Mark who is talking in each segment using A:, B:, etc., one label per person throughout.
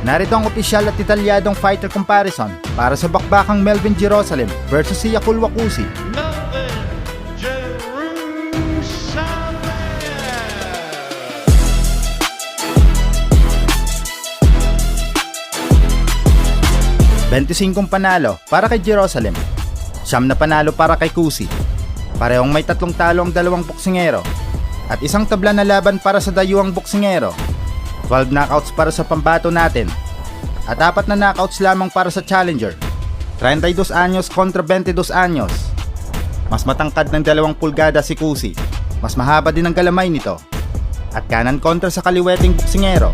A: Narito ang opisyal at detalyadong fighter comparison para sa bakbakang Melvin Jerusalem versus si Yakul Wakusi.
B: Melvin Jerusalem.
A: 25 panalo para kay Jerusalem, 9 na panalo para kay Kusi. Parehong may 3 talo ang dalawang boksingero at isang tabla na laban para sa dayuhang boksingero. 12 knockouts para sa pambato natin at 4 na knockouts lamang para sa challenger. 32 anyos kontra 22 anyos. Mas matangkad ng 2 pulgada si Kusi. Mas mahaba din ang galamay nito. At kanan kontra sa kaliweting boksingero.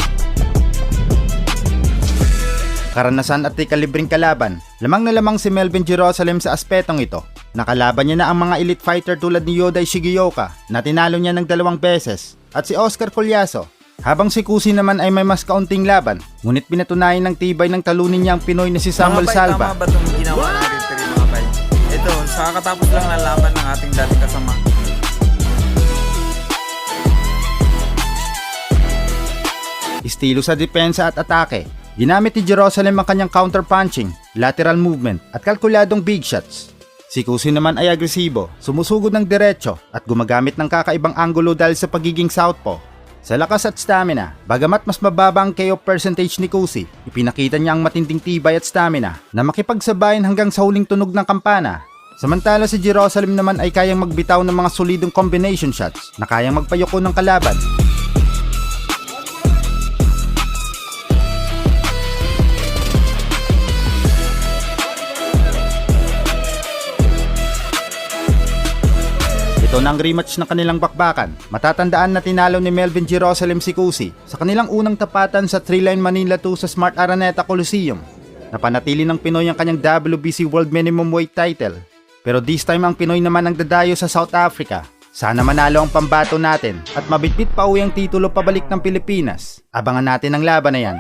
A: Karanasan at kalibring kalaban, lamang na lamang si Melvin Jerusalem sa aspetong ito. Nakalaban niya na ang mga elite fighter tulad ni Yodai Shigeoka na tinalo niya ng 2 beses at si Oscar Collazo. Habang si Kusi naman ay may mas kaunting laban, ngunit pinatunayan ng tibay ng talunin niya ang Pinoy na si Samuel Salva.
C: Tama ba itong ginawa ng referee mga bay? Ito, sa kakatapos lang ng laban ng ating dating kasama.
A: Estilo sa depensa at atake, ginamit ni Jerusalem ang kanyang counter-punching, lateral movement at kalkuladong big shots. Si Kusi naman ay agresibo, sumusugod ng diretso at gumagamit ng kakaibang anggulo dahil sa pagiging southpaw. Sa lakas at stamina, bagamat mas mababa ang KO percentage ni Kusi, ipinakita niya ang matinding tibay at stamina na makipagsabayan hanggang sa huling tunog ng kampana. Samantala si Jerusalem naman ay kayang magbitaw ng mga solidong combination shots na kayang magpayoko ng kalaban. Ito na ang rematch ng kanilang bakbakan. Matatandaan na tinalo ni Melvin Jerusalem si Kusi sa kanilang unang tapatan sa 3-Line Manila 2 sa Smart Araneta Coliseum. Napanatili ng Pinoy ang kanyang WBC World Minimum Weight title. Pero this time ang Pinoy naman ang dadayo sa South Africa. Sana manalo ang pambato natin at mabitbit pa uwi ang titulo pabalik ng Pilipinas. Abangan natin ang laban na yan.